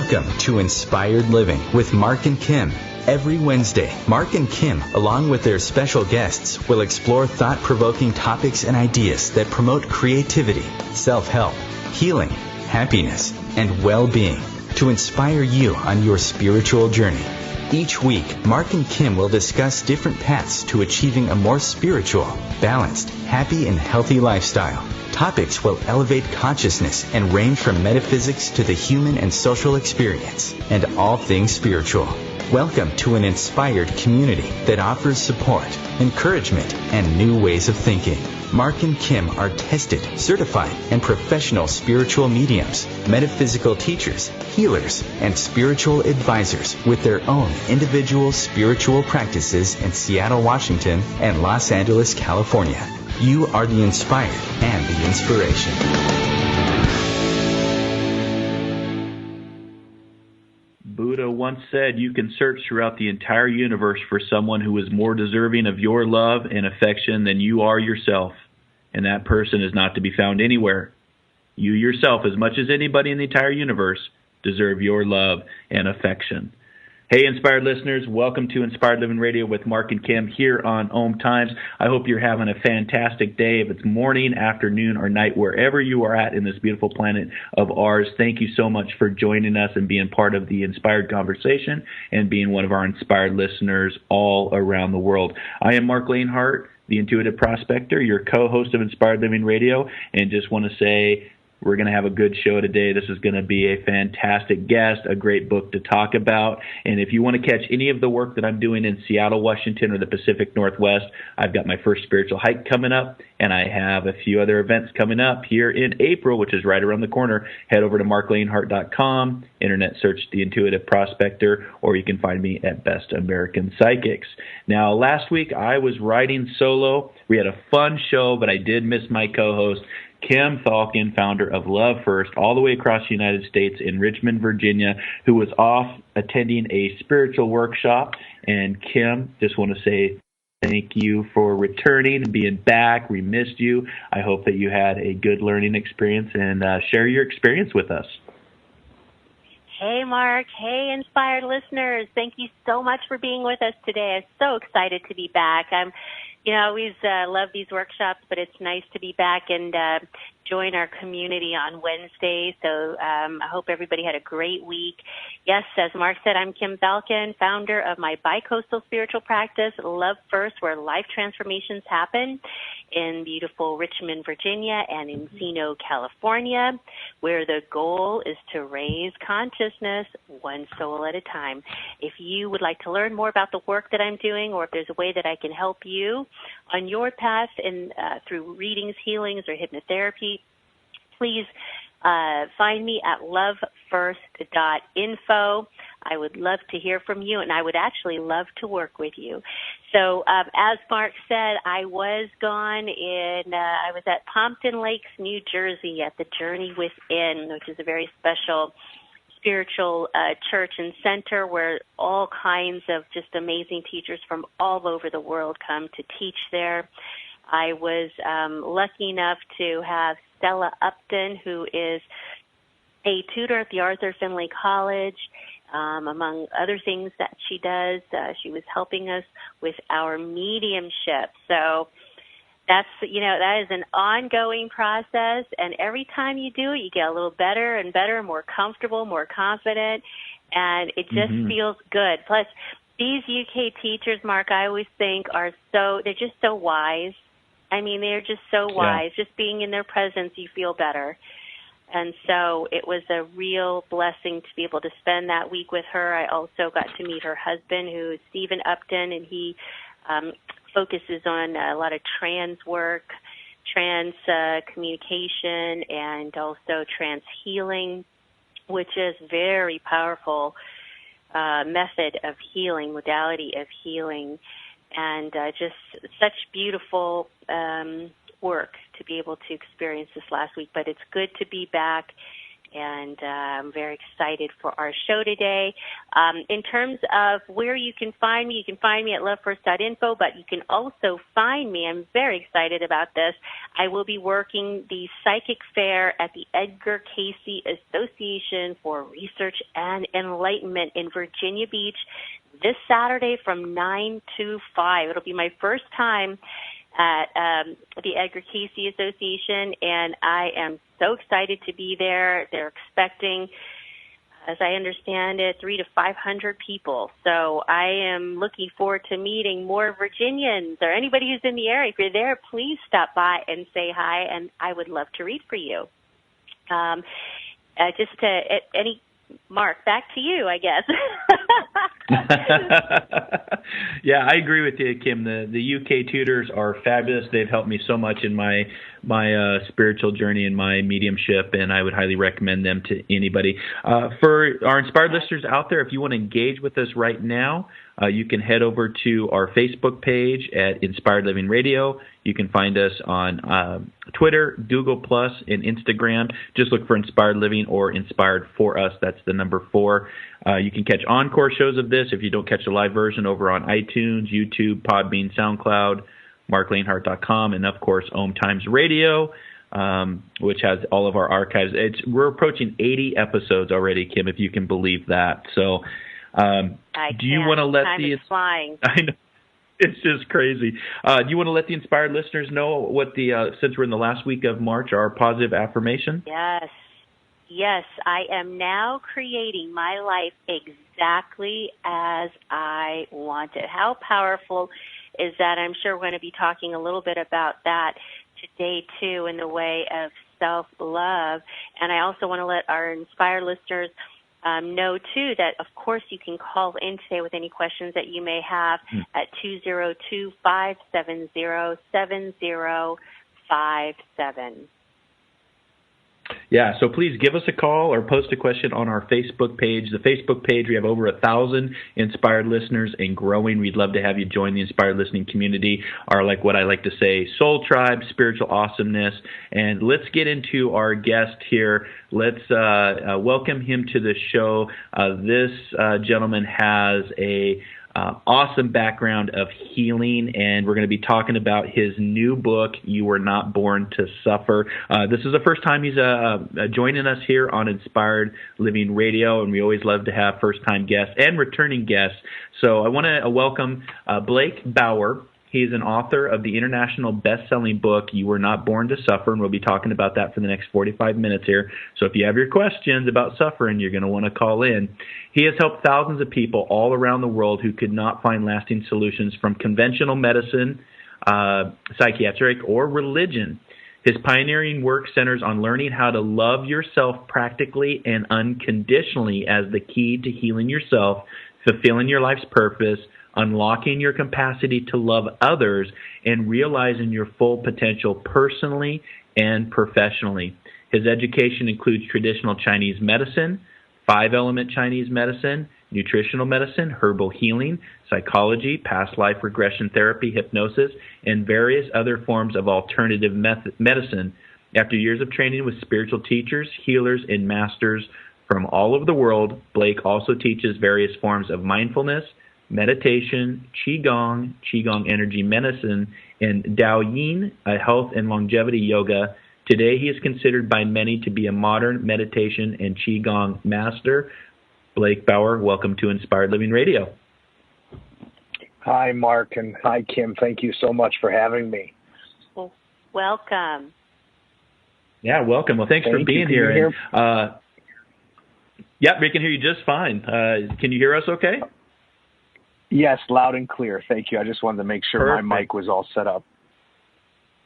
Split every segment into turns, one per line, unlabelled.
Welcome to Inspired Living with Mark and Kim. Every Wednesday, Mark and Kim, along with their special guests, will explore thought-provoking topics and ideas that promote creativity, self-help, healing, happiness, and well-being to inspire you on your spiritual journey. Each week, Mark and Kim will discuss different paths to achieving a more spiritual, balanced, happy, and healthy lifestyle. Topics will elevate consciousness and range from metaphysics to the human and social experience, and all things spiritual. Welcome to an inspired community that offers support, encouragement, and new ways of thinking. Mark and Kim are tested, certified, and professional spiritual mediums, metaphysical teachers, healers, and spiritual advisors with their own individual spiritual practices in Seattle, Washington, and Los Angeles, California. You are the inspired and the inspiration.
Buddha once said you can search throughout the entire universe for someone who is more deserving of your love and affection than you are yourself, and that person is not to be found anywhere. You yourself, as much as anybody in the entire universe, deserve your love and affection. Hey, inspired listeners, welcome to Inspired Living Radio with Mark and Kim here on Om Times. I hope you're having a fantastic day. If it's morning, afternoon, or night, wherever you are at in this beautiful planet of ours, thank you so much for joining us and being part of the inspired conversation and being one of our inspired listeners all around the world. I am Mark Lanehart, the Intuitive Prospector, your co-host of Inspired Living Radio, and just want to say we're going to have a good show today. This is going to be a fantastic guest, a great book to talk about. And if you want to catch any of the work that I'm doing in Seattle, Washington, or the Pacific Northwest, I've got my first spiritual hike coming up, and I have a few other events coming up here in April, which is right around the corner. Head over to marklanehart.com, internet search The Intuitive Prospector, or you can find me at Best American Psychics. Now, last week I was riding solo. We had a fun show, but I did miss my co-host, Kim Falcon, founder of Love First, all the way across the United States in Richmond, Virginia, who was off attending a spiritual workshop. And Kim, just want to say thank you for returning and being back. We missed you. I hope that you had a good learning experience, and share your experience with us.
Hey, Mark. Hey, inspired listeners. Thank you so much for being with us today. I'm so excited to be back. I always love these workshops, but it's nice to be back and join our community on Wednesday. So I hope everybody had a great week. Yes, as Mark said, I'm Kim Falcon, founder of my bicoastal spiritual practice, Love First, where life transformations happen in beautiful Richmond, Virginia, and Encino, California, where the goal is to raise consciousness one soul at a time. If you would like to learn more about the work that I'm doing, or if there's a way that I can help you on your path and through readings, healings, or hypnotherapy, please find me at lovefirst.info. I would love to hear from you, and I would actually love to work with you. So as Mark said, I was I was at Pompton Lakes, New Jersey at the Journey Within, which is a very special spiritual church and center where all kinds of just amazing teachers from all over the world come to teach there. I was lucky enough to have Stella Upton, who is a tutor at the Arthur Findlay College. Among other things that she does, she was helping us with our mediumship. So that is an ongoing process, and every time you do it, you get a little better and better, more comfortable, more confident, and it just feels good. Plus, these UK teachers, Mark, I always think they're just so wise. I mean, they're just so wise. Yeah. Just being in their presence, you feel better. And so it was a real blessing to be able to spend that week with her. I also got to meet her husband, who is Stephen Upton, and he focuses on a lot of trans work, trans communication, and also trans healing, which is very powerful method of healing, modality of healing, and just such beautiful work to be able to experience this last week. But it's good to be back And I'm very excited for our show today. In terms of where you can find me at lovefirst.info, but you can also find me, I'm very excited about this, I will be working the Psychic Fair at the Edgar Cayce Association for Research and Enlightenment in Virginia Beach this Saturday from 9 to 5. It'll be my first time at the Edgar Cayce Association, and I am so excited to be there. They're expecting, as I understand it, 300 to 500 people. So I am looking forward to meeting more Virginians or anybody who's in the area. If you're there, please stop by and say hi, and I would love to read for you. Mark, back to you, I guess.
Yeah, I agree with you, Kim. The UK tutors are fabulous. They've helped me so much in my spiritual journey and my mediumship, and I would highly recommend them to anybody. For our inspired listeners out there, if you want to engage with us right now, you can head over to our Facebook page at Inspired Living Radio. You can find us on Twitter, Google+, and Instagram. Just look for Inspired Living or Inspired for Us. That's the number 4. You can catch encore shows of this if you don't catch the live version over on iTunes, YouTube, Podbean, SoundCloud, marklanehart.com, and, of course, Om Times Radio, which has all of our archives. We're approaching 80 episodes already, Kim, if you can believe that. So do you want to let
Time is flying.
I know. It's just crazy. Do you want to let the inspired listeners know what since we're in the last week of March, our positive affirmation?
Yes, I am now creating my life exactly as I want it. How powerful is that? I'm sure we're going to be talking a little bit about that today, too, in the way of self-love. And I also want to let our inspired listeners know, too, that, of course, you can call in today with any questions that you may have at 202-570-7057.
Yeah, so please give us a call or post a question on our Facebook page. The Facebook page, we have over 1,000 inspired listeners and growing. We'd love to have you join the inspired listening community, or like what I like to say, soul tribe, spiritual awesomeness. And let's get into our guest here. Let's welcome him to the show. This gentleman has a awesome background of healing, and we're going to be talking about his new book, You Were Not Born to Suffer. This is the first time he's joining us here on Inspired Living Radio, and we always love to have first-time guests and returning guests. So I want to welcome Blake Bauer. He's an author of the international best-selling book, You Were Not Born to Suffer, and we'll be talking about that for the next 45 minutes here. So if you have your questions about suffering, you're going to want to call in. He has helped thousands of people all around the world who could not find lasting solutions from conventional medicine, psychiatric, or religion. His pioneering work centers on learning how to love yourself practically and unconditionally as the key to healing yourself, fulfilling your life's purpose, unlocking your capacity to love others, and realizing your full potential personally and professionally. His education includes traditional Chinese medicine, 5-element Chinese medicine, nutritional medicine, herbal healing, psychology, past life regression therapy, hypnosis, and various other forms of alternative medicine. After years of training with spiritual teachers, healers, and masters from all over the world, Blake also teaches various forms of mindfulness, meditation, qigong, qigong energy medicine, and Daoyin, a health and longevity yoga. Today he is considered by many to be a modern meditation and qigong master. Blake Bauer, welcome to Inspired Living Radio.
Hi, Mark, and hi, Kim. Thank you so much for having me.
Well, welcome.
Yeah, welcome. Well, thanks for being here. Yep, we can hear you just fine. Can you hear us okay?
Yes, loud and clear. Thank you. I just wanted to make sure Perfect. My mic was all set up.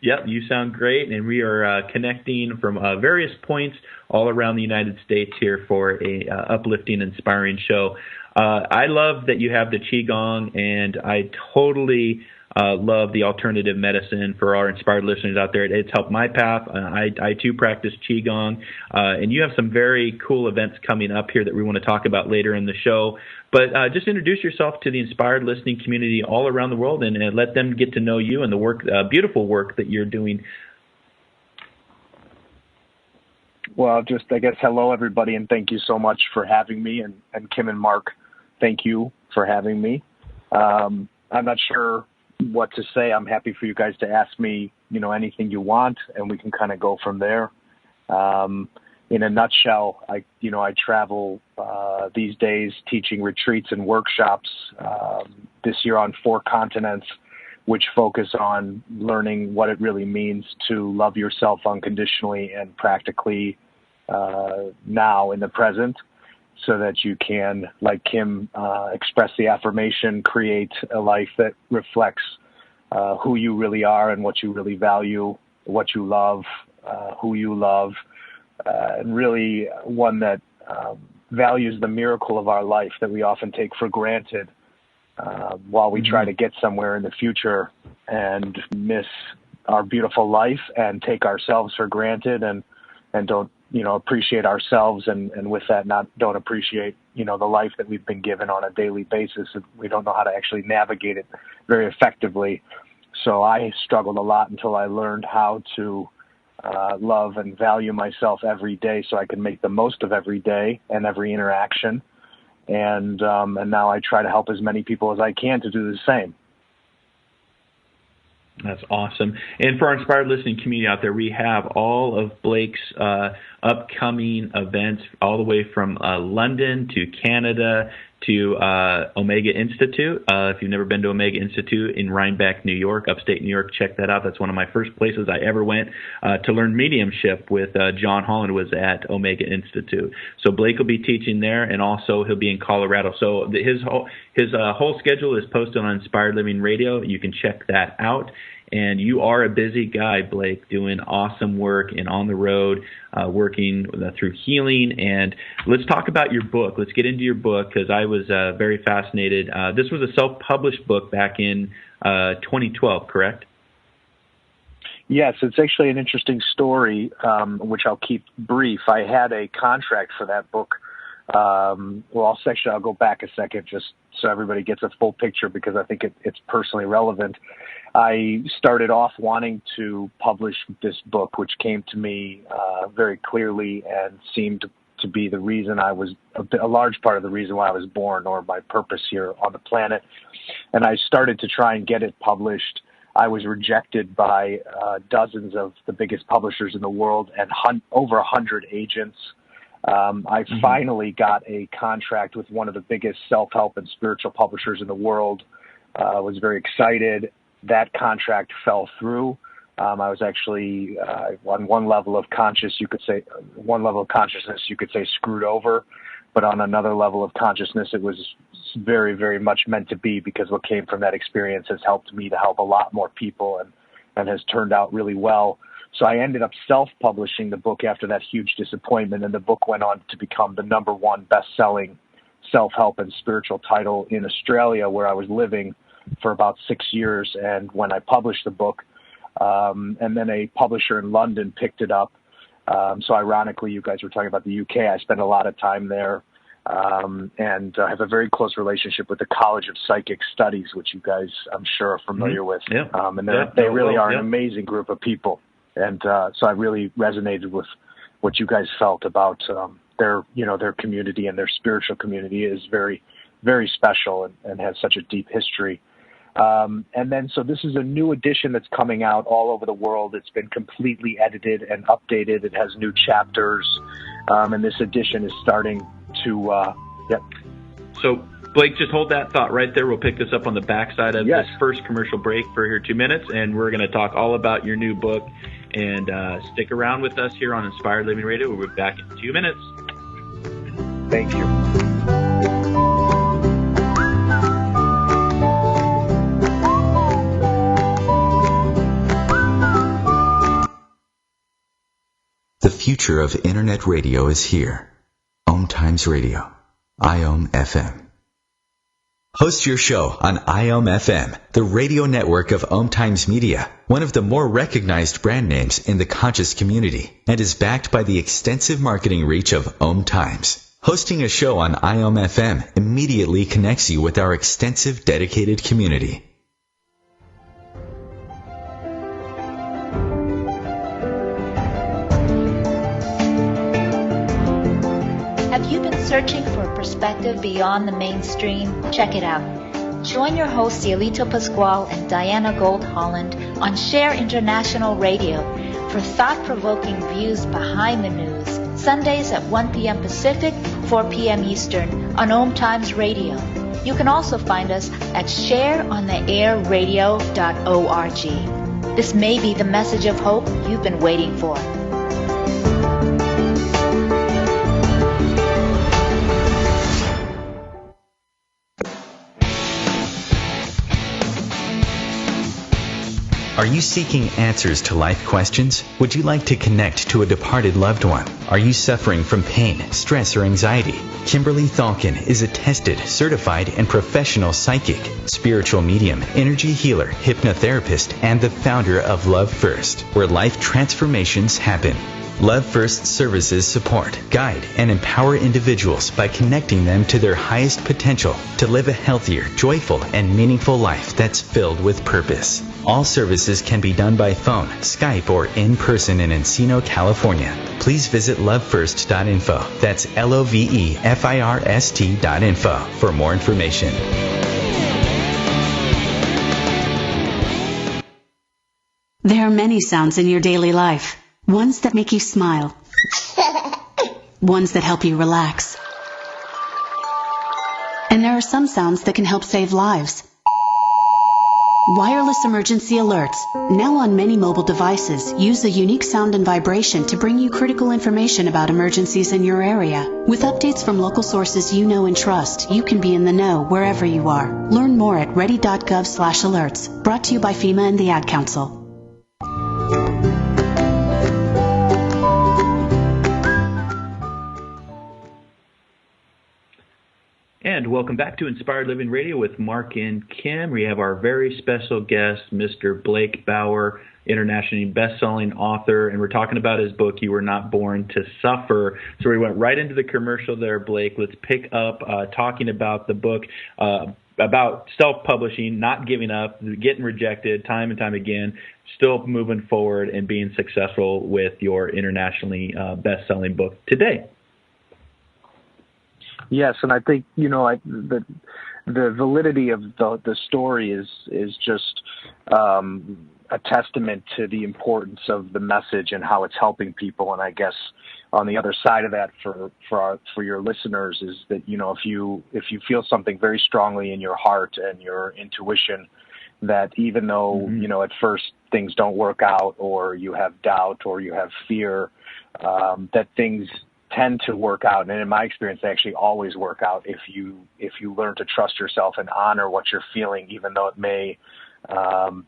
Yep, you sound great, and we are connecting from various points all around the United States here for a uplifting, inspiring show. I love that you have the qigong, and I totally love the alternative medicine for our inspired listeners out there. It's helped my path. I too practice qigong, and you have some very cool events coming up here that we want to talk about later in the show. But just introduce yourself to the inspired listening community all around the world, and let them get to know you and the work, beautiful work that you're doing.
Well, just, I guess, hello, everybody, and thank you so much for having me. And Kim and Mark, thank you for having me. I'm not sure what to say. I'm happy for you guys to ask me, anything you want, and we can kind of go from there. In a nutshell, I travel these days teaching retreats and workshops this year on 4 continents, which focus on learning what it really means to love yourself unconditionally and practically now in the present, so that you can, like Kim expressed the affirmation, create a life that reflects who you really are and what you really value, what you love, who you love, and really one that values the miracle of our life that we often take for granted while we try to get somewhere in the future and miss our beautiful life and take ourselves for granted and don't, appreciate ourselves and with that don't appreciate, the life that we've been given on a daily basis. We don't know how to actually navigate it very effectively. So I struggled a lot until I learned how to love and value myself every day so I can make the most of every day and every interaction. And now I try to help as many people as I can to do the same.
That's awesome. And for our inspired listening community out there, we have all of Blake's upcoming events all the way from London to Canada to Omega Institute. If you've never been to Omega Institute in Rhinebeck, New York, upstate New York, check that out. That's one of my first places I ever went to learn mediumship with John Holland was at Omega Institute. So Blake will be teaching there, and also he'll be in Colorado. So his whole schedule is posted on Inspired Living Radio. You can check that out. And you are a busy guy, Blake, doing awesome work and on the road, working through healing. And let's talk about your book. Let's get into your book, because I was very fascinated. This was a self-published book back in 2012, correct?
Yes, it's actually an interesting story, which I'll keep brief. I had a contract for that book. I'll go back a second just so everybody gets a full picture, because I think it's personally relevant. I started off wanting to publish this book, which came to me very clearly and seemed to be the reason a large part of the reason why I was born, or my purpose here on the planet. And I started to try and get it published. I was rejected by dozens of the biggest publishers in the world and over 100 agents. I finally got a contract with one of the biggest self-help and spiritual publishers in the world. I was very excited. That contract fell through. I was actually on one level of consciousness, you could say screwed over, but on another level of consciousness, it was very, very much meant to be, because what came from that experience has helped me to help a lot more people and has turned out really well. So I ended up self-publishing the book after that huge disappointment, and the book went on to become the #1 best-selling self-help and spiritual title in Australia, where I was living for about 6 years. And when I published the book, and then a publisher in London picked it up. So ironically, you guys were talking about the UK. I spent a lot of time there, and I have a very close relationship with the College of Psychic Studies, which you guys, I'm sure, are familiar with.
Yeah.
And they really are an amazing group of people. And so I really resonated with what you guys felt about their community, and their spiritual community is very, very special and has such a deep history. And then, so this is a new edition that's coming out all over the world. It's been completely edited and updated. It has new chapters, and this edition is starting to,
So, Blake, just hold that thought right there. We'll pick this up on the backside of this first commercial break for here 2 minutes, and we're going to talk all about your new book. And stick around with us here on Inspired Living Radio. We'll be back in 2 minutes.
Thank you.
The future of Internet radio is here. Om Times Radio. IOM FM. Host your show on IOM FM, the radio network of Om Times Media, one of the more recognized brand names in the conscious community, and is backed by the extensive marketing reach of Om Times. Hosting a show on IOM FM immediately connects you with our extensive dedicated community.
Searching for a perspective beyond the mainstream? Check it out. Join your hosts Yelita Pascual and Diana Gold Holland on Share International Radio for thought-provoking views behind the news, Sundays at 1 p.m. Pacific, 4 p.m. Eastern on Om Times Radio. You can also find us at shareontheairradio.org. This may be the message of hope you've been waiting for.
Are you seeking answers to life questions? Would you like to connect to a departed loved one? Are you suffering from pain, stress, or anxiety? Kimberly Thalkin is a tested, certified, and professional psychic, spiritual medium, energy healer, hypnotherapist, and the founder of Love First, where life transformations happen. Love First services support, guide, and empower individuals by connecting them to their highest potential to live a healthier, joyful, and meaningful life that's filled with purpose. All services can be done by phone, Skype, or in person in Encino, California. Please visit lovefirst.info. That's LOVEFIRST.info for more information.
There are many sounds in your daily life. Ones that make you smile. Ones that help you relax. And there are some sounds that can help save lives. Wireless emergency alerts, now on many mobile devices, use a unique sound and vibration to bring you critical information about emergencies in your area. With updates from local sources you know and trust, you can be in the know wherever you are. Learn more at ready.gov/alerts. Brought to you by FEMA and the Ad Council.
And welcome back to Inspired Living Radio with Mark and Kim. We have our very special guest, Mr. Blake Bauer, internationally best-selling author, and we're talking about his book, You Were Not Born to Suffer. So we went right into the commercial there, Blake. Let's pick up talking about the book, about self-publishing, not giving up, getting rejected time and time again, still moving forward and being successful with your internationally best-selling book today.
Yes, and I think the validity of the story is just a testament to the importance of the message and how it's helping people. And I guess on the other side of that, for your listeners, is that if you feel something very strongly in your heart and your intuition, that even though at first things don't work out, or you have doubt, or you have fear, that things tend to work out, and in my experience, they actually always work out if you learn to trust yourself and honor what you're feeling, even though it may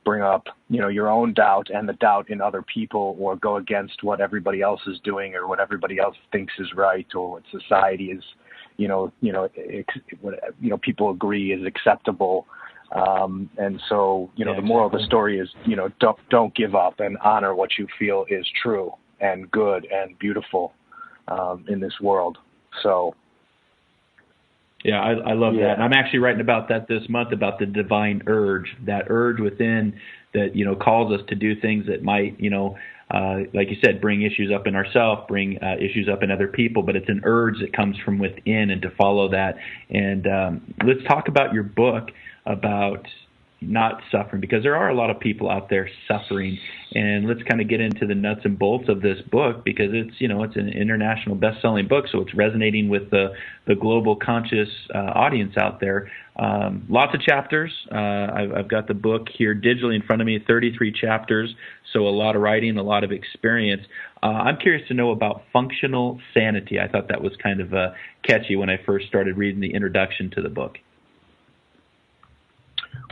bring up your own doubt and the doubt in other people, or go against what everybody else is doing, or what everybody else thinks is right, or what society is people agree is acceptable. And so the moral of the story is don't give up, and honor what you feel is true and good and beautiful in this world. So
yeah, I love that. And I'm actually writing about that this month, about the divine urge, that urge within that calls us to do things that might like you said, bring issues up in ourselves, bring issues up in other people, but it's an urge that comes from within, and to follow that. And let's talk about your book about not suffering, because there are a lot of people out there suffering. And let's kind of get into the nuts and bolts of this book, because it's it's an international best-selling book, so it's resonating with the global conscious audience out there. Lots of chapters. I've got the book here digitally in front of me, 33 chapters, so a lot of writing, a lot of experience. I'm curious to know about functional sanity. I thought that was kind of catchy when I first started reading the introduction to the book.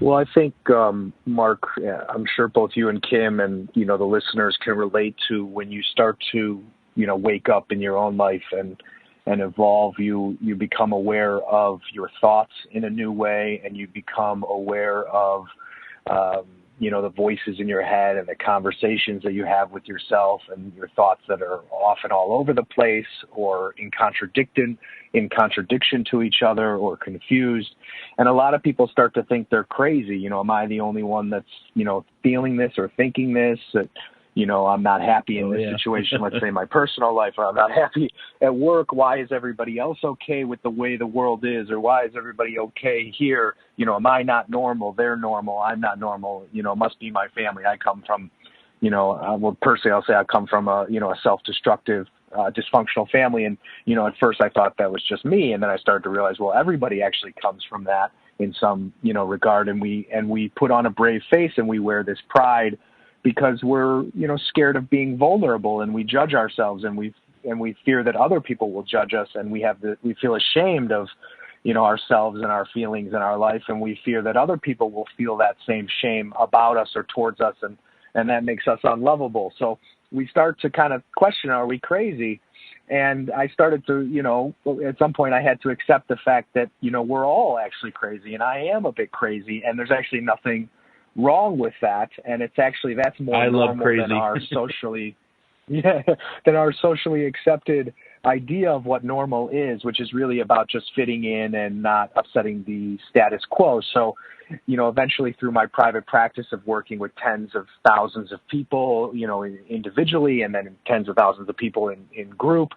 Well, I think, Mark, I'm sure both you and Kim and, the listeners can relate to when you start to, wake up in your own life and evolve, you become aware of your thoughts in a new way, and you become aware of, the voices in your head and the conversations that you have with yourself, and your thoughts that are often all over the place, or in contradiction to each other, or confused. And a lot of people start to think they're crazy. Am I the only one that's, feeling this or thinking this? That, I'm not happy in this situation, let's say my personal life, or I'm not happy at work. Why is everybody else okay with the way the world is? Or why is everybody okay here? Am I not normal? They're normal. I'm not normal. It must be my family. I come from, well, personally, I'll say I come from a self-destructive, dysfunctional family. And, at first I thought that was just me. And then I started to realize, well, everybody actually comes from that in some, regard. And we put on a brave face and we wear this pride because we're, scared of being vulnerable, and we judge ourselves, and we fear that other people will judge us, and we feel ashamed of, ourselves and our feelings in our life, and we fear that other people will feel that same shame about us or towards us, and that makes us unlovable. So we start to kind of question, are we crazy? And I started to, at some point I had to accept the fact that, we're all actually crazy, and I am a bit crazy, and there's actually nothing wrong with that, and that's more normal than our socially accepted idea of what normal is, which is really about just fitting in and not upsetting the status quo. So, eventually through my private practice of working with tens of thousands of people, individually, and then tens of thousands of people in group,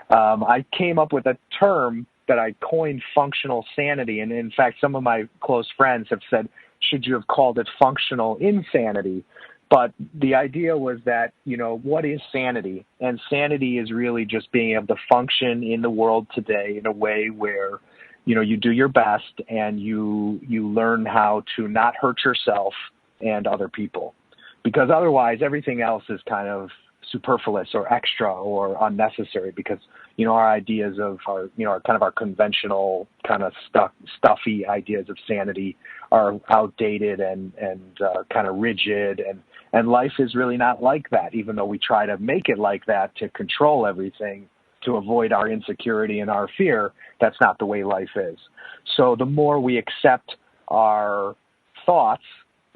I came up with a term that I coined functional sanity. And in fact, some of my close friends have said, should you have called it functional insanity? But the idea was that, what is sanity? And sanity is really just being able to function in the world today in a way where, you do your best and you learn how to not hurt yourself and other people. Because otherwise everything else is kind of superfluous or extra or unnecessary, because, our ideas of our, kind of our conventional kind of stuffy ideas of sanity are outdated and kind of rigid, and life is really not like that, even though we try to make it like that to control everything, to avoid our insecurity and our fear. That's not the way life is. So the more we accept our thoughts,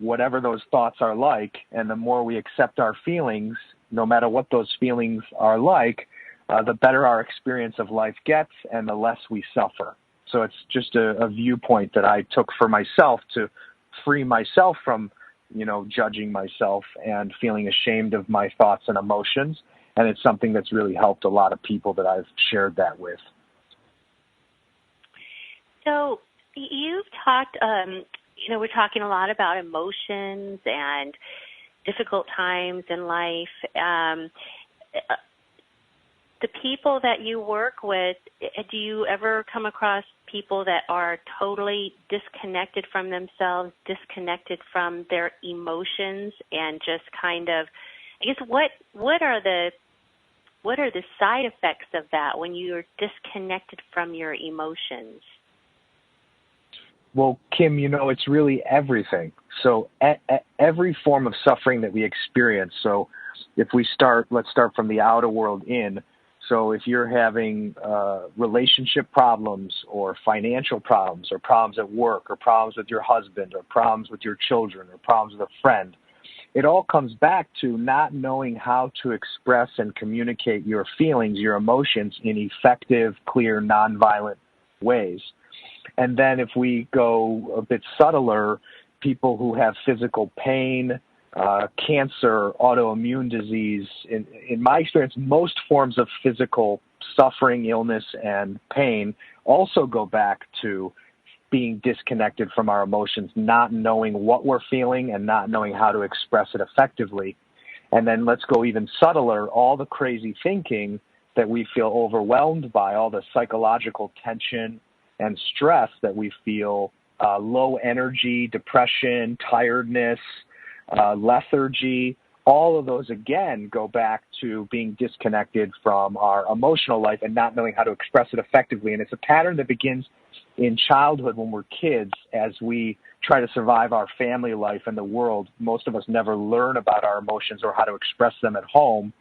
whatever those thoughts are like, and the more we accept our feelings, no matter what those feelings are like, the better our experience of life gets and the less we suffer. So it's just a viewpoint that I took for myself to free myself from, judging myself and feeling ashamed of my thoughts and emotions. And it's something that's really helped a lot of people that I've shared that with.
So you've talked, we're talking a lot about emotions and difficult times in life. The people that you work with, do you ever come across people that are totally disconnected from themselves, disconnected from their emotions, and just kind of, I guess, what are the side effects of that when you're disconnected from your emotions?
Well, Kim, it's really everything. So every form of suffering that we experience. So if let's start from the outer world in. So if you're having relationship problems or financial problems or problems at work or problems with your husband or problems with your children or problems with a friend, it all comes back to not knowing how to express and communicate your feelings, your emotions in effective, clear, nonviolent ways. And then if we go a bit subtler, people who have physical pain, cancer, autoimmune disease, in my experience, most forms of physical suffering, illness, and pain also go back to being disconnected from our emotions, not knowing what we're feeling and not knowing how to express it effectively. And then let's go even subtler, all the crazy thinking that we feel overwhelmed by, all the psychological tension and stress that we feel, low energy, depression, tiredness, lethargy, all of those, again, go back to being disconnected from our emotional life and not knowing how to express it effectively. And it's a pattern that begins in childhood when we're kids. As we try to survive our family life and the world, most of us never learn about our emotions or how to express them at home.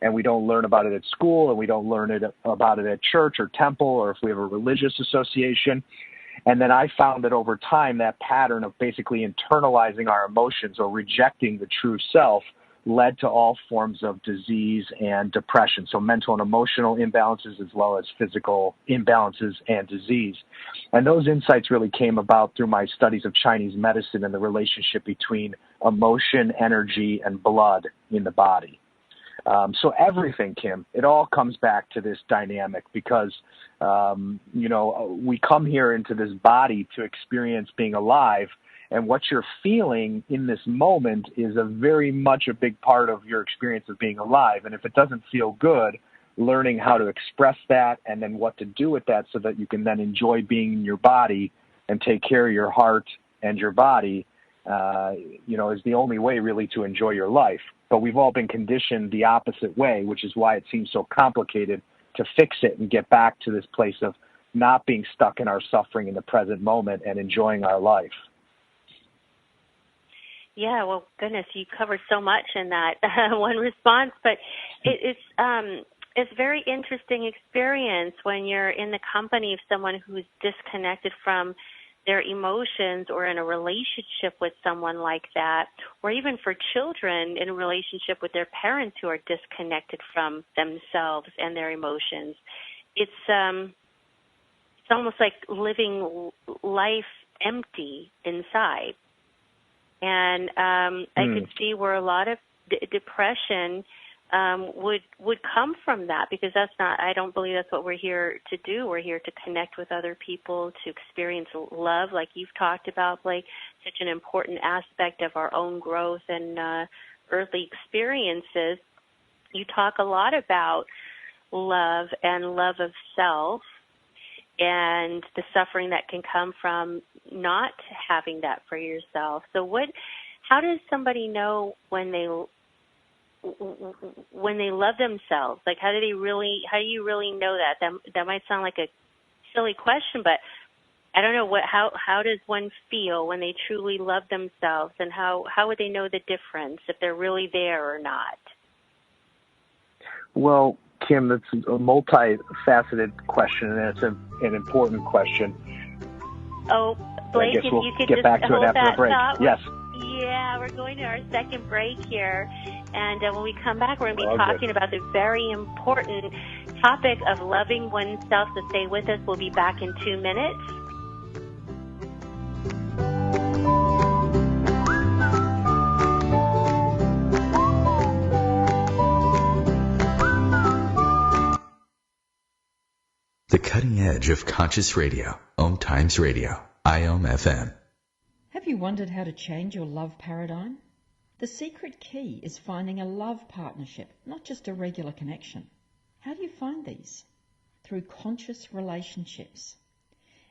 And we don't learn about it at school, and we don't learn about it at church or temple, or if we have a religious association. And then I found that over time, that pattern of basically internalizing our emotions or rejecting the true self led to all forms of disease and depression, so mental and emotional imbalances as well as physical imbalances and disease. And those insights really came about through my studies of Chinese medicine and the relationship between emotion, energy, and blood in the body. So everything, Kim, it all comes back to this dynamic because, we come here into this body to experience being alive. And what you're feeling in this moment is very much a big part of your experience of being alive. And if it doesn't feel good, learning how to express that and then what to do with that so that you can then enjoy being in your body and take care of your heart and your body, is the only way really to enjoy your life. But we've all been conditioned the opposite way, which is why it seems so complicated to fix it and get back to this place of not being stuck in our suffering in the present moment and enjoying our life.
Yeah, well, goodness, you covered so much in that one response, but it's a very interesting experience when you're in the company of someone who's disconnected from their emotions or in a relationship with someone like that, or even for children in a relationship with their parents who are disconnected from themselves and their emotions. It's almost like living life empty inside. And I could see where a lot of depression would come from that, because I don't believe that's what we're here to do. We're here to connect with other people, to experience love, like you've talked about, Blake, such an important aspect of our own growth and earthly experiences. You talk a lot about love and love of self and the suffering that can come from not having that for yourself. So how does somebody know when they love themselves? Like, how do you really know that? That might sound like a silly question, but I don't know how does one feel when they truly love themselves, and how would they know the difference if they're really there or not?
Well, Kim, that's a multifaceted question, and it's an important question.
Oh, Blake, if you could
get
just
back to
hold
it after
that
the break.
thought.
Yes.
Yeah, we're going to our second break here. And when we come back, we're going to be talking about the very important topic of loving oneself. So stay with us. We'll be back in 2 minutes.
The cutting edge of conscious radio. Om Times Radio. IOM FM.
Have you wondered how to change your love paradigm? The secret key is finding a love partnership, not just a regular connection. How do you find these? Through conscious relationships.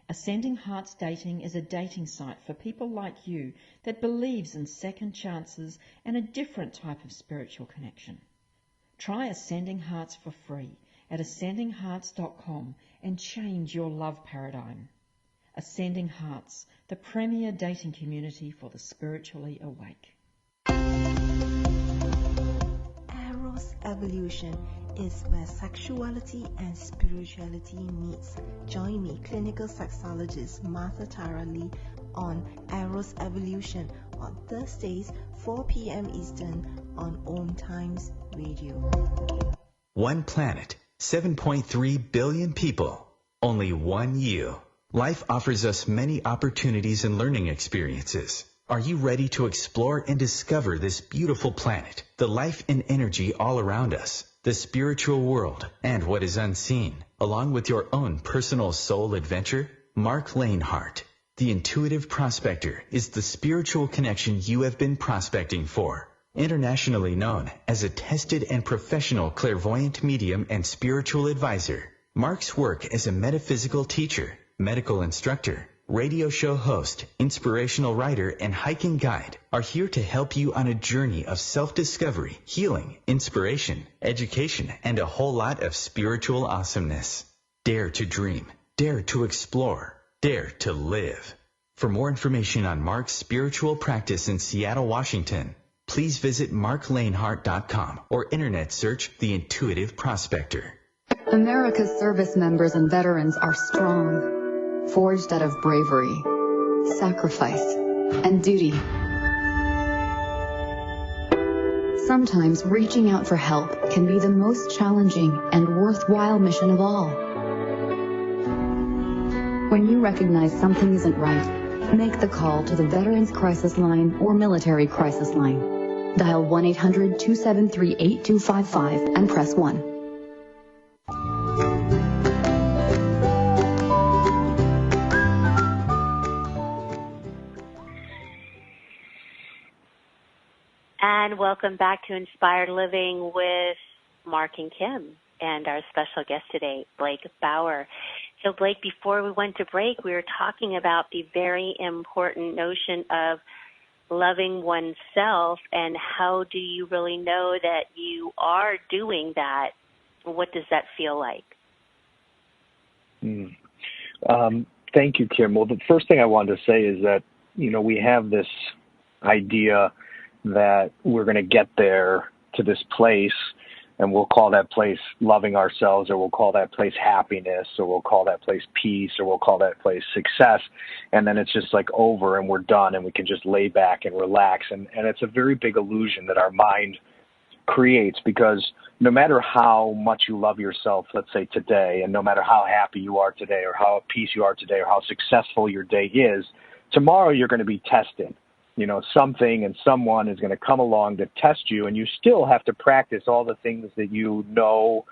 Ascending Hearts Dating is a dating site for people like you that believes in second chances and a different type of spiritual connection. Try Ascending Hearts for free at ascendinghearts.com and change your love paradigm. Ascending Hearts, the premier dating community for the spiritually awake.
Eros Evolution is where sexuality and spirituality meets. Join me, clinical sexologist Martha Tara Lee, on Eros Evolution on Thursdays, 4 p.m. Eastern on Om Times Radio.
One planet, 7.3 billion people, only one you. Life offers us many opportunities and learning experiences. Are you ready to explore and discover this beautiful planet, the life and energy all around us, the spiritual world, and what is unseen, along with your own personal soul adventure? Mark Lanehart, the intuitive prospector, is the spiritual connection you have been prospecting for. Internationally known as a tested and professional clairvoyant medium and spiritual advisor, Mark's work as a metaphysical teacher, medical instructor, radio show host, inspirational writer, and hiking guide are here to help you on a journey of self-discovery, healing, inspiration, education, and a whole lot of spiritual awesomeness. Dare to dream. Dare to explore. Dare to live. For more information on Mark's spiritual practice in Seattle, Washington, please visit marklanehart.com or internet search The Intuitive Prospector.
America's service members and veterans are strong, forged out of bravery, sacrifice, and duty. Sometimes reaching out for help can be the most challenging and worthwhile mission of all. When you recognize something isn't right, make the call to the Veterans Crisis Line or Military Crisis Line. Dial 1-800-273-8255 and press 1.
And welcome back to Inspired Living with Mark and Kim and our special guest today, Blake Bauer. So, Blake, before we went to break, we were talking about the very important notion of loving oneself and how do you really know that you are doing that? What does that feel like?
Thank you, Kim. Well, the first thing I wanted to say is that, we have this idea that we're going to get there to this place, and we'll call that place loving ourselves, or we'll call that place happiness, or we'll call that place peace, or we'll call that place success. And then it's just like over and we're done and we can just lay back and relax. And it's a very big illusion that our mind creates, because no matter how much you love yourself, let's say today, and no matter how happy you are today, or how at peace you are today, or how successful your day is, tomorrow you're going to be tested. Something and someone is going to come along to test you, and you still have to practice all the things that you know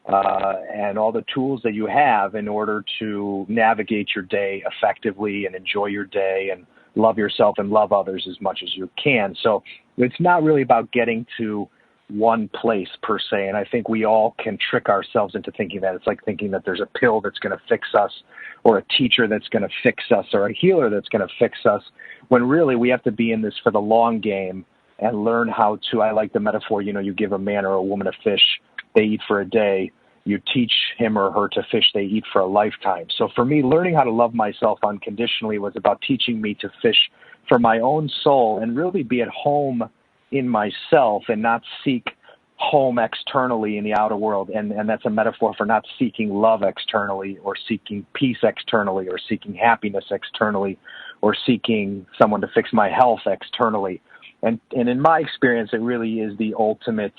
and all the tools that you have in order to navigate your day effectively and enjoy your day and love yourself and love others as much as you can. So it's not really about getting to one place per se, and I think we all can trick ourselves into thinking that. It's like thinking that there's a pill that's going to fix us, or a teacher that's going to fix us, or a healer that's going to fix us, when really we have to be in this for the long game and learn how to, I like the metaphor, you give a man or a woman a fish, they eat for a day. You teach him or her to fish, they eat for a lifetime. So for me, learning how to love myself unconditionally was about teaching me to fish for my own soul and really be at home in myself and not seek home externally in the outer world. And that's a metaphor for not seeking love externally, or seeking peace externally, or seeking happiness externally, or seeking someone to fix my health externally. And in my experience, it really is the ultimate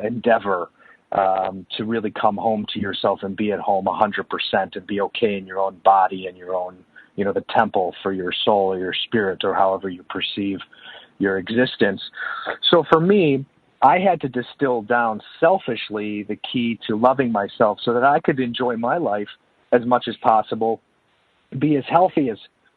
endeavor to really come home to yourself and be at home 100% and be okay in your own body and your own, the temple for your soul or your spirit, or however you perceive your existence. So for me, I had to distill down selfishly the key to loving myself so that I could enjoy my life as much as possible, be as healthy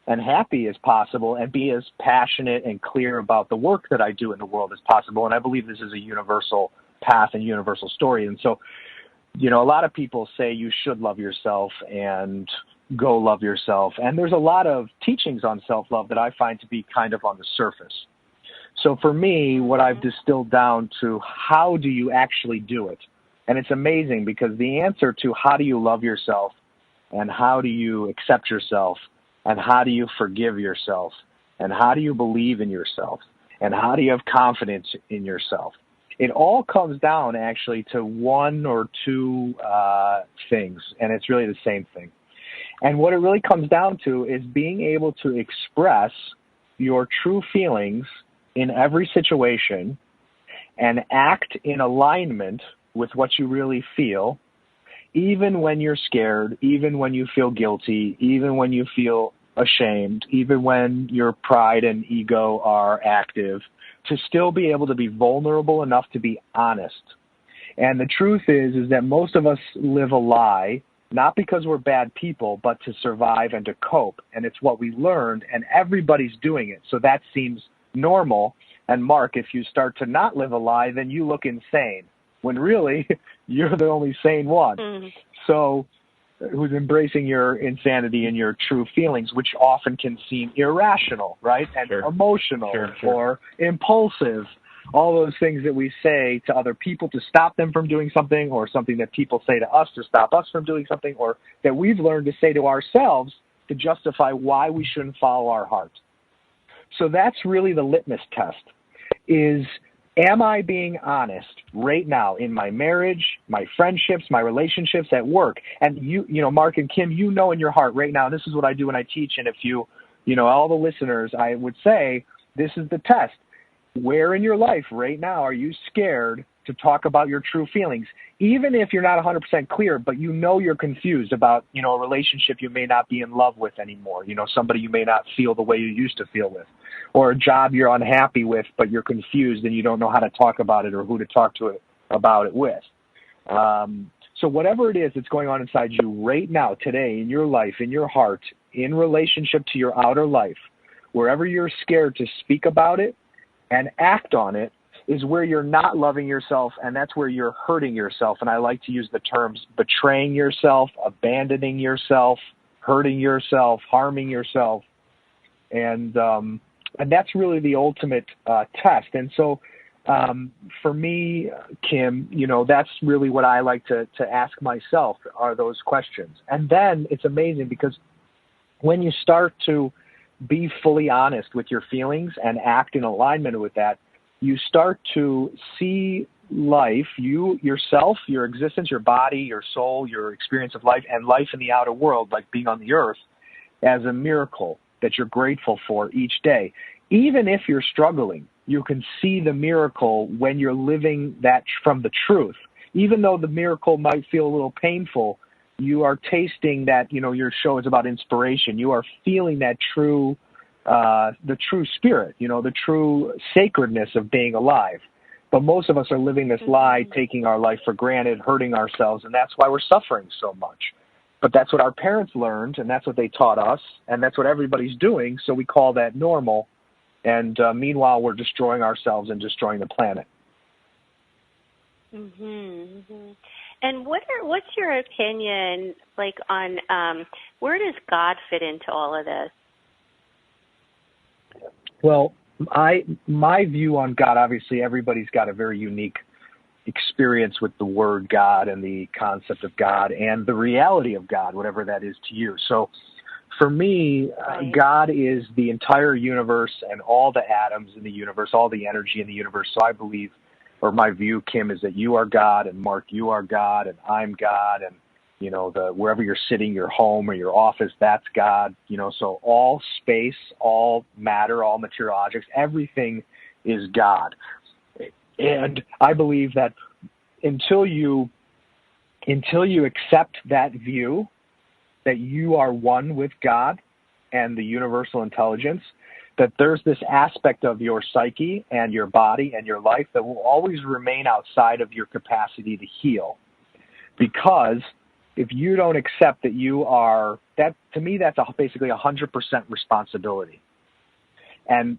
and happy as possible, and be as passionate and clear about the work that I do in the world as possible. And I believe this is a universal path and universal story. And so, a lot of people say you should love yourself and go love yourself. And there's a lot of teachings on self-love that I find to be kind of on the surface. So for me, what I've distilled down to, how do you actually do it? And it's amazing, because the answer to how do you love yourself, and how do you accept yourself, and how do you forgive yourself, and how do you believe in yourself, and how do you have confidence in yourself, it all comes down actually to one or two things, and it's really the same thing. And what it really comes down to is being able to express your true feelings in every situation and act in alignment with what you really feel, even when you're scared, even when you feel guilty, even when you feel ashamed, even when your pride and ego are active, to still be able to be vulnerable enough to be honest. And the truth is that most of us live a lie, not because we're bad people, but to survive and to cope. And it's what we learned, and everybody's doing it. So that seems normal. And Mark, if you start to not live a lie, then you look insane, when really you're the only sane one. Mm-hmm. So who's embracing your insanity and your true feelings, which often can seem irrational, right? And emotional or impulsive. All those things that we say to other people to stop them from doing something, or something that people say to us to stop us from doing something, or that we've learned to say to ourselves to justify why we shouldn't follow our heart. So that's really the litmus test, is, am I being honest right now in my marriage, my friendships, my relationships, at work? And you know, Mark and Kim, you know in your heart right now, this is what I do when I teach. And if you know, all the listeners, I would say this is the test. where in your life right now are you scared to talk about your true feelings? Even if you're not 100% clear, but you know you're confused about, a relationship you may not be in love with anymore, somebody you may not feel the way you used to feel with, or a job you're unhappy with, but you're confused and you don't know how to talk about it or who to talk to it about it with. So whatever it is that's going on inside you right now, today, in your life, in your heart, in relationship to your outer life, wherever you're scared to speak about it and act on it, is where you're not loving yourself, and that's where you're hurting yourself. And I like to use the terms betraying yourself, abandoning yourself, hurting yourself, harming yourself. And that's really the ultimate test. And so for me, Kim, that's really what I like to ask myself, are those questions. And then it's amazing because when you start to be fully honest with your feelings and act in alignment with that, you start to see life, yourself, your existence, your body, your soul, your experience of life, and life in the outer world, like being on the earth, as a miracle that you're grateful for each day. Even if you're struggling, you can see the miracle when you're living that from the truth. Even though the miracle might feel a little painful, you are tasting that, your show is about inspiration. You are feeling that the true spirit, the true sacredness of being alive. But most of us are living this lie, taking our life for granted, hurting ourselves, and that's why we're suffering so much. But that's what our parents learned, and that's what they taught us, and that's what everybody's doing, so we call that normal. And meanwhile, we're destroying ourselves and destroying the planet.
And what's your opinion, on where does God fit into all of this?
Well, my view on God, obviously everybody's got a very unique experience with the word God and the concept of God and the reality of God, whatever that is to you. So for me, God is the entire universe and all the atoms in the universe, all the energy in the universe. So I believe, or my view, Kim, is that you are God, and Mark, you are God, and I'm God, and wherever you're sitting, your home or your office, that's God. So all space, all matter, all material objects, everything is God. And I believe that until you accept that view, that you are one with God and the universal intelligence, that there's this aspect of your psyche and your body and your life that will always remain outside of your capacity to heal. Because if you don't accept that you are, that to me, that's basically 100% responsibility. And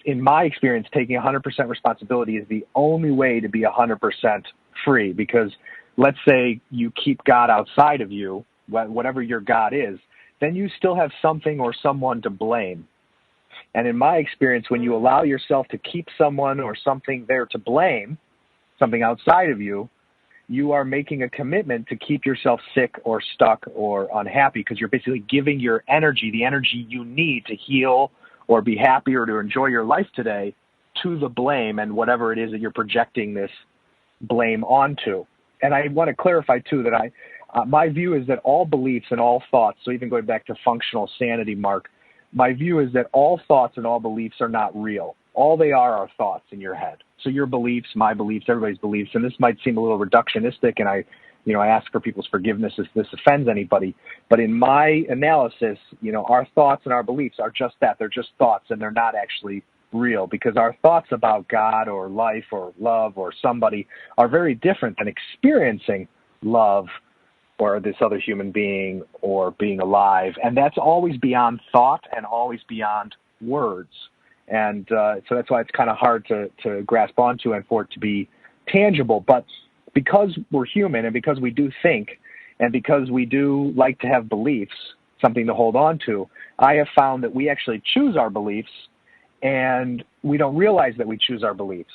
in my experience, taking 100% responsibility is the only way to be 100% free. Because let's say you keep God outside of you, whatever your God is, then you still have something or someone to blame. And in my experience, when you allow yourself to keep someone or something there to blame, something outside of you, you are making a commitment to keep yourself sick or stuck or unhappy, because you're basically giving your energy, the energy you need to heal or be happy or to enjoy your life today, to the blame and whatever it is that you're projecting this blame onto. And I want to clarify, too, that my view is that all beliefs and all thoughts, so even going back to functional sanity, Mark, my view is that all thoughts and all beliefs are not real. All they are thoughts in your head. So your beliefs, my beliefs, everybody's beliefs, and this might seem a little reductionistic, and I ask for people's forgiveness if this offends anybody. But in my analysis, our thoughts and our beliefs are just that. They're just thoughts, and they're not actually real, because our thoughts about God or life or love or somebody are very different than experiencing love or this other human being or being alive. And that's always beyond thought and always beyond words. And so that's why it's kind of hard to grasp onto and for it to be tangible. But because we're human and because we do think and because we do like to have beliefs, something to hold on to, I have found that we actually choose our beliefs and we don't realize that we choose our beliefs.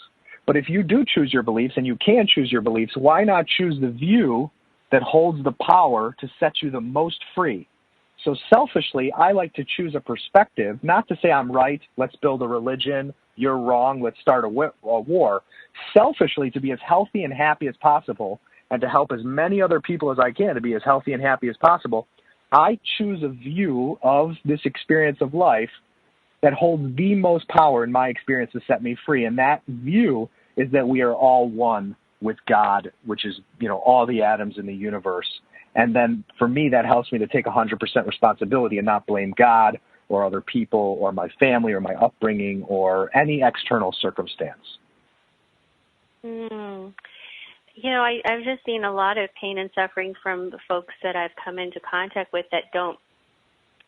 But if you do choose your beliefs, and you can choose your beliefs, why not choose the view that holds the power to set you the most free? So selfishly, I like to choose a perspective, not to say I'm right, let's build a religion, you're wrong, let's start a war. Selfishly, to be as healthy and happy as possible and to help as many other people as I can to be as healthy and happy as possible, I choose a view of this experience of life that holds the most power in my experience to set me free. And that view is that we are all one with God, which is, all the atoms in the universe. And then for me, that helps me to take 100% responsibility and not blame God or other people or my family or my upbringing or any external circumstance.
I've just seen a lot of pain and suffering from the folks that I've come into contact with that don't,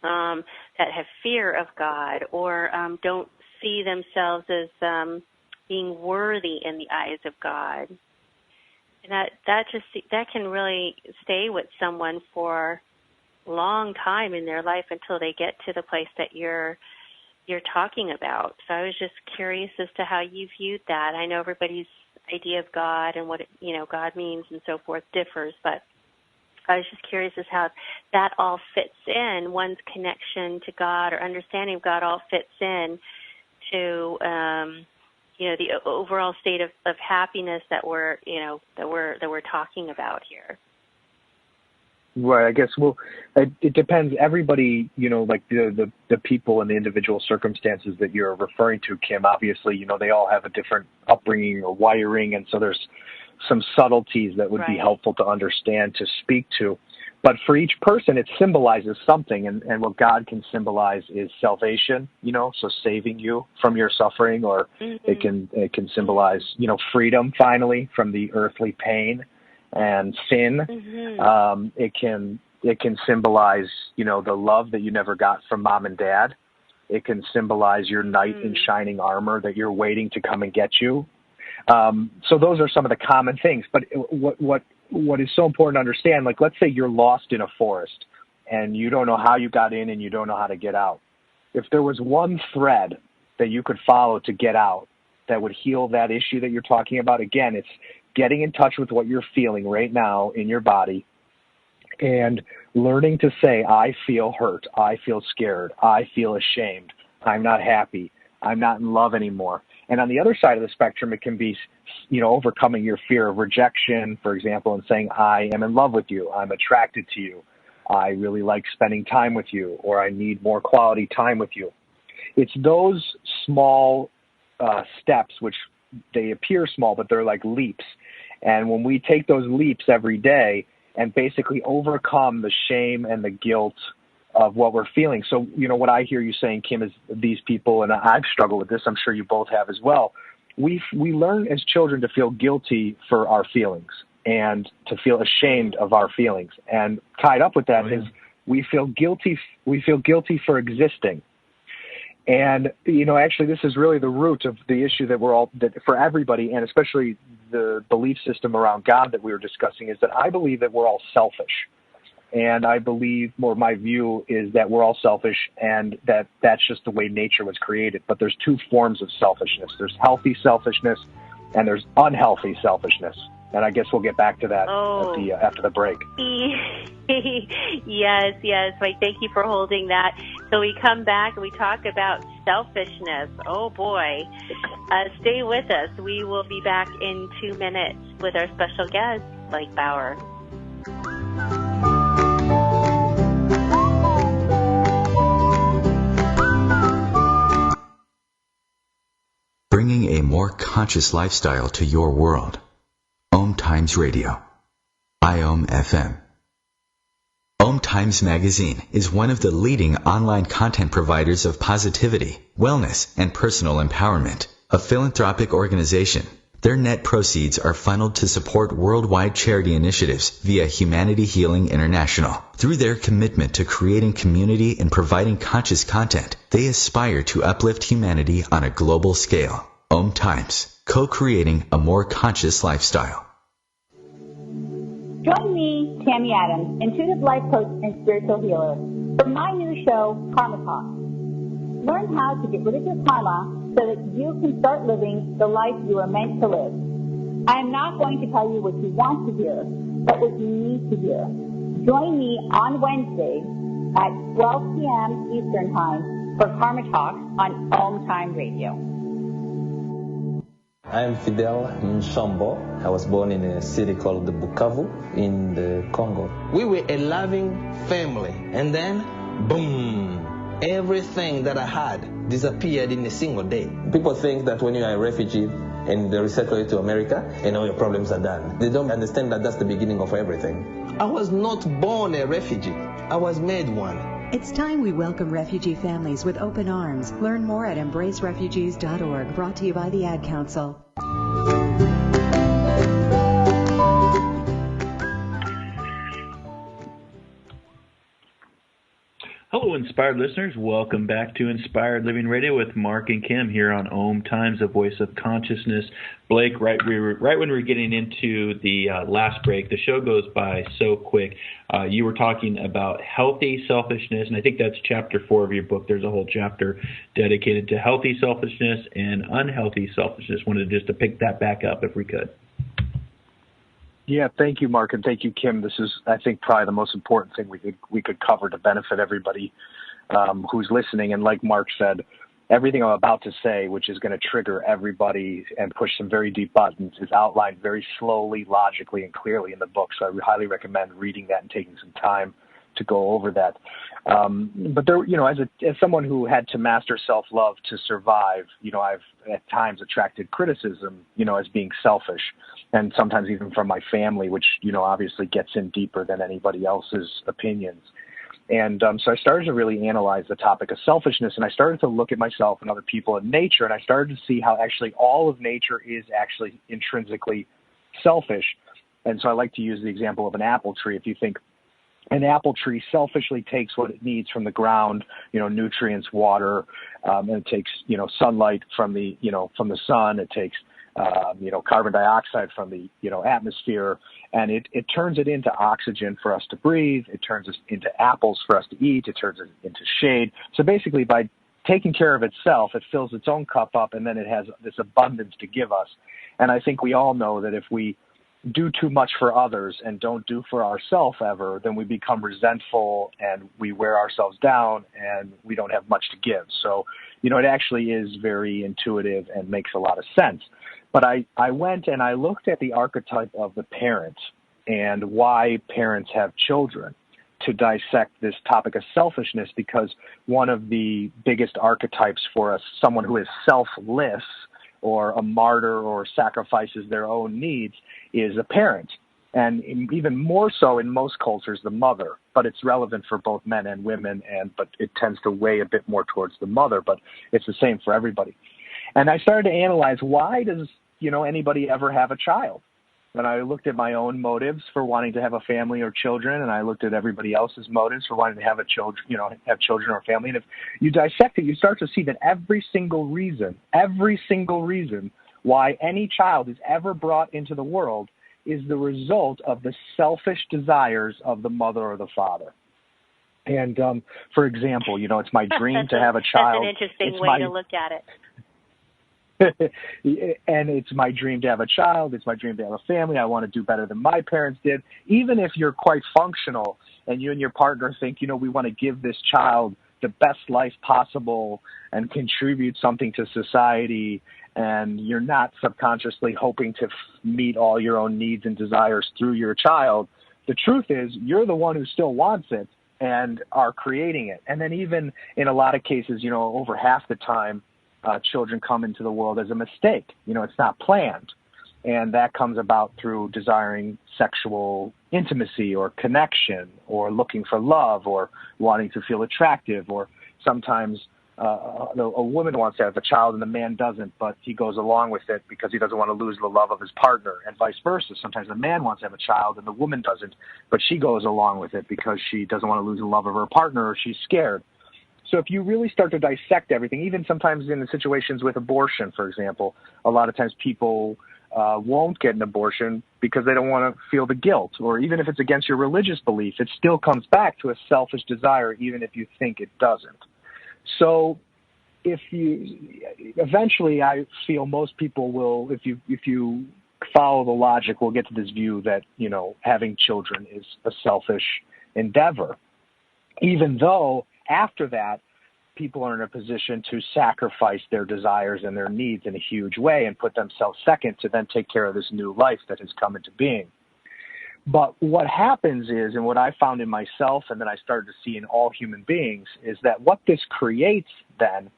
that have fear of God or don't see themselves as being worthy in the eyes of God. And that can really stay with someone for a long time in their life until they get to the place that you're talking about. So I was just curious as to how you viewed that. I know everybody's idea of God and what God means and so forth differs, but I was just curious as how that all fits in, one's connection to God or understanding of God all fits in to the overall state of happiness that we're talking about here.
Right. I guess, it depends. Everybody, like the people and the individual circumstances that you're referring to, Kim, obviously, they all have a different upbringing or wiring. And so there's some subtleties that would be helpful to understand, to speak to. But for each person, it symbolizes something. And what God can symbolize is salvation, so saving you from your suffering, or it can symbolize, freedom finally from the earthly pain and sin. It can symbolize, the love that you never got from mom and dad. It can symbolize your knight in shining armor that you're waiting to come and get you. So those are some of the common things. But what is so important to understand, like, let's say you're lost in a forest and you don't know how you got in and you don't know how to get out. If there was one thread that you could follow to get out that would heal that issue that you're talking about, again, it's getting in touch with what you're feeling right now in your body and learning to say, I feel hurt, I feel scared, I feel ashamed, I'm not happy, I'm not in love anymore. And on the other side of the spectrum, it can be, overcoming your fear of rejection, for example, and saying, I am in love with you, I'm attracted to you, I really like spending time with you, or I need more quality time with you. It's those small steps, which they appear small, but they're like leaps. And when we take those leaps every day and basically overcome the shame and the guilt of what we're feeling. So, what I hear you saying, Kim, is these people, and I've struggled with this, I'm sure you both have as well, we learn as children to feel guilty for our feelings and to feel ashamed of our feelings. And tied up with that is we feel guilty for existing. And, actually, this is really the root of the issue that for everybody, and especially the belief system around God that we were discussing, is that I believe that we're all selfish. And I believe, my view is that we're all selfish and that's just the way nature was created. But there's two forms of selfishness. There's healthy selfishness and there's unhealthy selfishness. And I guess we'll get back to that after the break.
Yes. Thank you for holding that. So we come back and we talk about selfishness. Oh, boy. Stay with us. We will be back in 2 minutes with our special guest, Blake Bauer.
Bringing a more conscious lifestyle to your world. Om Times Radio. IOM FM. Om Times Magazine is one of the leading online content providers of positivity, wellness, and personal empowerment. A philanthropic organization, their net proceeds are funneled to support worldwide charity initiatives via Humanity Healing International. Through their commitment to creating community and providing conscious content, they aspire to uplift humanity on a global scale. Om Times, co-creating a more conscious lifestyle.
Join me, Tammy Adams, intuitive life coach and spiritual healer, for my new show, Karma Talk. Learn how to get rid of your karma so that you can start living the life you are meant to live. I am not going to tell you what you want to hear, but what you need to hear. Join me on Wednesday at 12 p.m. Eastern Time for Karma Talk on Om Time Radio.
I'm Fidel Nsombo. I was born in a city called Bukavu in the Congo. We were a loving family, and then, boom, everything that I had disappeared in a single day. People think that when you are a refugee and they resettle you to America and all your problems are done, they don't understand that that's the beginning of everything. I was not born a refugee. I was made one.
It's time we welcome refugee families with open arms. Learn more at embracerefugees.org, brought to you by the Ad Council.
Hello, Inspired listeners. Welcome back to Inspired Living Radio with Mark and Kim here on Om Times, a voice of consciousness. Blake, right when we were getting into the last break, the show goes by so quick. You were talking about healthy selfishness, and I think that's chapter 4 of your book. There's a whole chapter dedicated to healthy selfishness and unhealthy selfishness. Wanted just to pick that back up if we could.
Yeah, thank you, Mark, and thank you, Kim. This is, I think, probably the most important thing we could cover to benefit everybody who's listening. And like Mark said, everything I'm about to say, which is going to trigger everybody and push some very deep buttons, is outlined very slowly, logically, and clearly in the book. So I would highly recommend reading that and taking some time to go over that. But there, as someone who had to master self-love to survive, I've at times attracted criticism, as being selfish, and sometimes even from my family, which, obviously gets in deeper than anybody else's opinions. And so I started to really analyze the topic of selfishness, and I started to look at myself and other people in nature, and I started to see how actually all of nature is actually intrinsically selfish. And so I like to use the example of an apple tree. If you think an apple tree selfishly takes what it needs from the ground, nutrients, water, and it takes, sunlight from the sun. It takes, carbon dioxide from the, atmosphere, and it turns it into oxygen for us to breathe. It turns it into apples for us to eat. It turns it into shade. So basically, by taking care of itself, it fills its own cup up, and then it has this abundance to give us. And I think we all know that if we do too much for others and don't do for ourselves ever, then we become resentful and we wear ourselves down and we don't have much to give. So, it actually is very intuitive and makes a lot of sense. But I went and I looked at the archetype of the parent and why parents have children to dissect this topic of selfishness, because one of the biggest archetypes for someone who is selfless or a martyr or sacrifices their own needs is a parent. And even more so in most cultures, the mother. But it's relevant for both men and women, but it tends to weigh a bit more towards the mother, but it's the same for everybody. And I started to analyze, why does, anybody ever have a child? And I looked at my own motives for wanting to have a family or children, and I looked at everybody else's motives for wanting to have have children or family. And if you dissect it, you start to see that every single reason why any child is ever brought into the world is the result of the selfish desires of the mother or the father. And for example, it's my dream to have a child.
That's an interesting way to look at it.
And it's my dream to have a child. It's my dream to have a family. I want to do better than my parents did. Even if you're quite functional and you and your partner think, we want to give this child the best life possible and contribute something to society, and you're not subconsciously hoping to meet all your own needs and desires through your child, the truth is you're the one who still wants it and are creating it. And then even in a lot of cases, over half the time, children come into the world as a mistake. It's not planned. And that comes about through desiring sexual intimacy or connection, or looking for love, or wanting to feel attractive, or sometimes a woman wants to have a child and the man doesn't, but he goes along with it because he doesn't want to lose the love of his partner, and vice versa. Sometimes the man wants to have a child and the woman doesn't, but she goes along with it because she doesn't want to lose the love of her partner, or she's scared. So if you really start to dissect everything, even sometimes in the situations with abortion, for example, a lot of times people won't get an abortion because they don't want to feel the guilt, or even if it's against your religious belief, it still comes back to a selfish desire, even if you think it doesn't. So eventually I feel most people will, if you follow the logic, will get to this view that, having children is a selfish endeavor, even though after that, people are in a position to sacrifice their desires and their needs in a huge way and put themselves second to then take care of this new life that has come into being. But what happens is, and what I found in myself and then I started to see in all human beings, is that what this creates then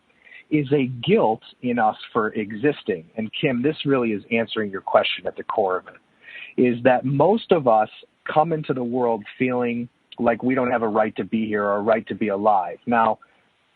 is a guilt in us for existing. And Kim, this really is answering your question at the core of it, is that most of us come into the world feeling like we don't have a right to be here or a right to be alive. Now,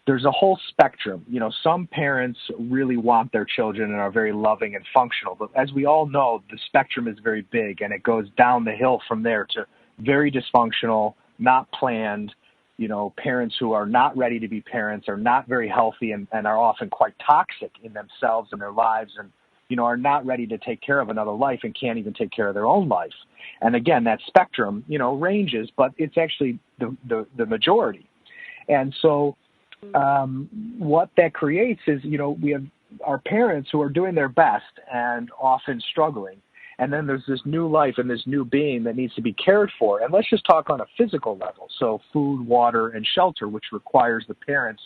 there's a whole spectrum. You know, some parents really want their children and are very loving and functional. But as we all know, the spectrum is very big, and it goes down the hill from there to very dysfunctional, not planned, you know, parents who are not ready to be parents, are not very healthy, and are often quite toxic in themselves and their lives, and, you know, are not ready to take care of another life and can't even take care of their own life. And again, that spectrum, you know, ranges, but it's actually the majority. And so what that creates is, you know, we have our parents who are doing their best and often struggling. And then there's this new life and this new being that needs to be cared for. And let's just talk on a physical level. So food, water, and shelter, which requires the parents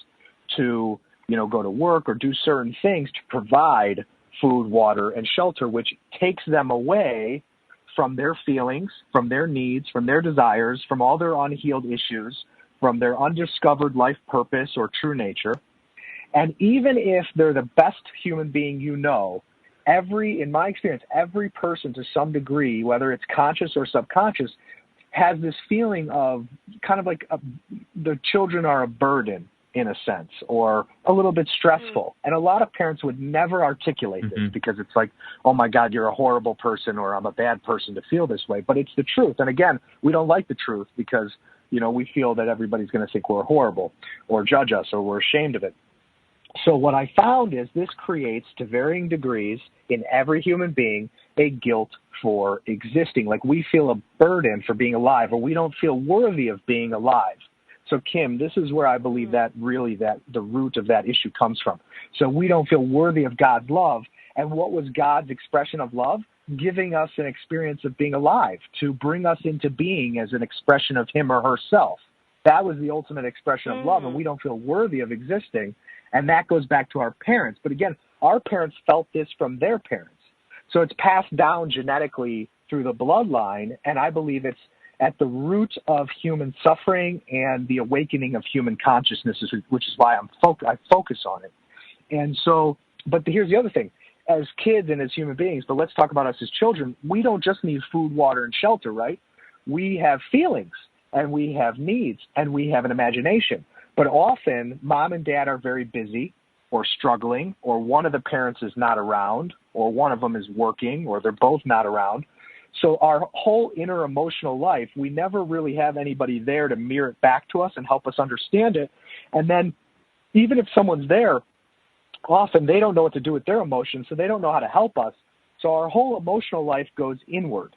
to, you know, go to work or do certain things to provide food, water, and shelter, which takes them away from their feelings, from their needs, from their desires, from all their unhealed issues, from their undiscovered life purpose or true nature. And even if they're the best human being you know, in my experience, every person to some degree, whether it's conscious or subconscious, has this feeling of kind of like the children are a burden in a sense, or a little bit stressful. And a lot of parents would never articulate this because it's like, oh my God, you're a horrible person, or I'm a bad person to feel this way. But it's the truth. And again, we don't like the truth because, you know, we feel that everybody's going to think we're horrible or judge us or we're ashamed of it. So what I found is this creates, to varying degrees in every human being, a guilt for existing. Like we feel a burden for being alive, or we don't feel worthy of being alive. So Kim, this is where I believe that really that the root of that issue comes from. So we don't feel worthy of God's love. And what was God's expression of love? Giving us an experience of being alive, to bring us into being as an expression of him or herself. That was the ultimate expression of love, and we don't feel worthy of existing. And that goes back to our parents. But again, our parents felt this from their parents. So it's passed down genetically through the bloodline, and I believe it's at the root of human suffering and the awakening of human consciousness, which is why I focus on it. And so, but here's the other thing. As kids and as human beings, but let's talk about us as children, we don't just need food, water, and shelter, right? We have feelings, and we have needs, and we have an imagination. But often, mom and dad are very busy or struggling, or one of the parents is not around, or one of them is working, or they're both not around. So our whole inner emotional life, we never really have anybody there to mirror it back to us and help us understand it. And then even if someone's there, often they don't know what to do with their emotions, so they don't know how to help us. So our whole emotional life goes inward.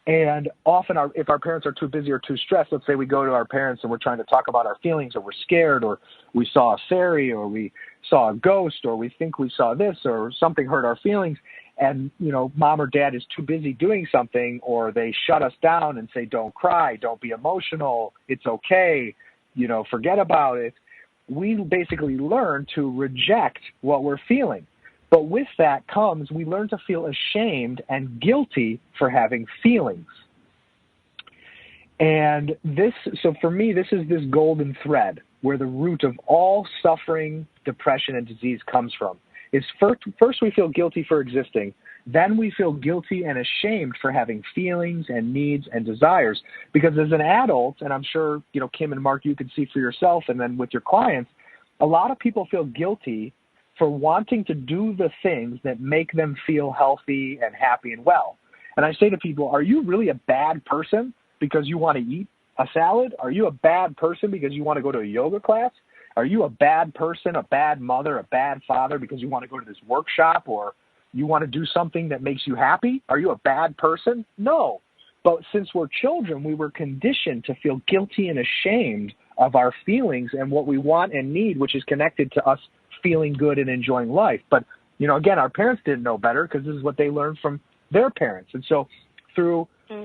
And often if our parents are too busy or too stressed, let's say we go to our parents and we're trying to talk about our feelings, or we're scared, or we saw a fairy, or we saw a ghost, or we think we saw this, or something hurt our feelings, and, you know, mom or dad is too busy doing something, or they shut us down and say, don't cry, don't be emotional, it's okay, you know, forget about it. We basically learn to reject what we're feeling. But with that comes, we learn to feel ashamed and guilty for having feelings. And so for me, this is this golden thread where the root of all suffering, depression, and disease comes from. Is first we feel guilty for existing, then we feel guilty and ashamed for having feelings and needs and desires. Because as an adult, and I'm sure, you know, Kim and Mark, you can see for yourself, and then with your clients, a lot of people feel guilty for wanting to do the things that make them feel healthy and happy and well. And I say to people, are you really a bad person because you want to eat a salad? Are you a bad person because you want to go to a yoga class? Are you a bad person, a bad mother, a bad father because you want to go to this workshop, or you want to do something that makes you happy? Are you a bad person? No. But since we're children, we were conditioned to feel guilty and ashamed of our feelings and what we want and need, which is connected to us feeling good and enjoying life. But, you know, again, our parents didn't know better because this is what they learned from their parents. And so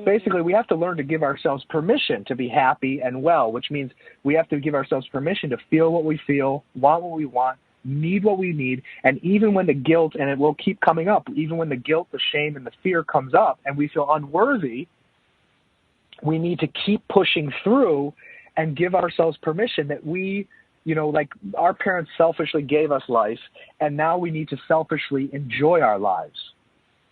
basically, we have to learn to give ourselves permission to be happy and well, which means we have to give ourselves permission to feel what we feel, want what we want, need what we need. And even when the guilt, and it will keep coming up, even when the guilt, the shame, and the fear comes up and we feel unworthy, we need to keep pushing through and give ourselves permission that we, like our parents selfishly gave us life, and now we need to selfishly enjoy our lives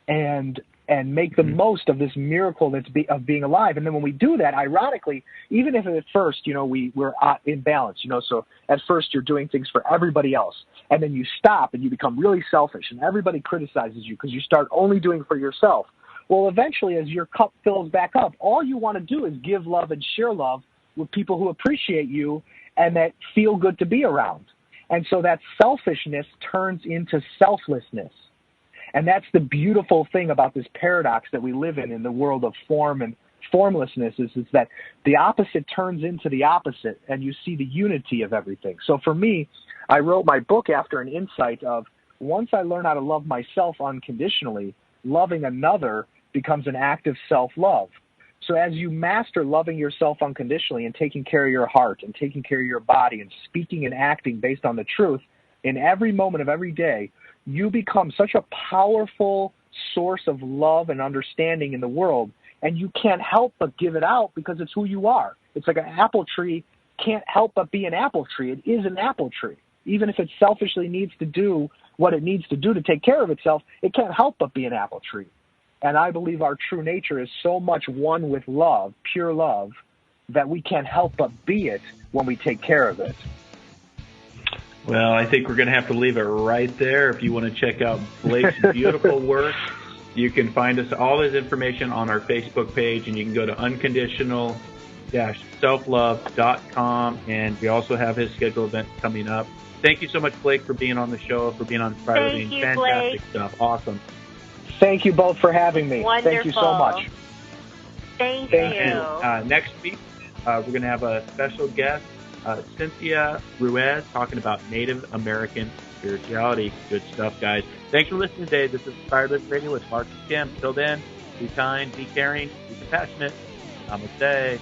and make the most of this miracle of being alive. And then when we do that, ironically, even if at first, we're in balance, so at first you're doing things for everybody else, and then you stop and you become really selfish, and everybody criticizes you because you start only doing for yourself. Well, eventually, as your cup fills back up, all you want to do is give love and share love with people who appreciate you and that feel good to be around. And so that selfishness turns into selflessness. And that's the beautiful thing about this paradox that we live in the world of form and formlessness is that the opposite turns into the opposite, and you see the unity of everything. So for me, I wrote my book after an insight of once I learn how to love myself unconditionally, loving another becomes an act of self-love. So as you master loving yourself unconditionally and taking care of your heart and taking care of your body and speaking and acting based on the truth in every moment of every day, you become such a powerful source of love and understanding in the world, and you can't help but give it out because it's who you are. It's like an apple tree can't help but be an apple tree. It is an apple tree. Even if it selfishly needs to do what it needs to do to take care of itself, it can't help but be an apple tree. And I believe our true nature is so much one with love, pure love, that we can't help but be it when we take care of it.
Well, I think we're going to have to leave it right there. If you want to check out Blake's beautiful work, you can find us all his information on our Facebook page, and you can go to unconditional-selflove.com, and we also have his scheduled event coming up. Thank you so much, Blake, for being on the show, for being on Friday.
Thank you,
Fantastic
Blake.
stuff. Awesome.
Thank you both for having me.
Wonderful.
Thank you so much.
Thank you.
Next week, we're going to have a special guest, Cynthia Ruiz, talking about Native American spirituality. Good stuff, guys. Thanks for listening today. This is Inspired Living Radio with Mark and Kim. Till then, be kind, be caring, be compassionate. Namaste.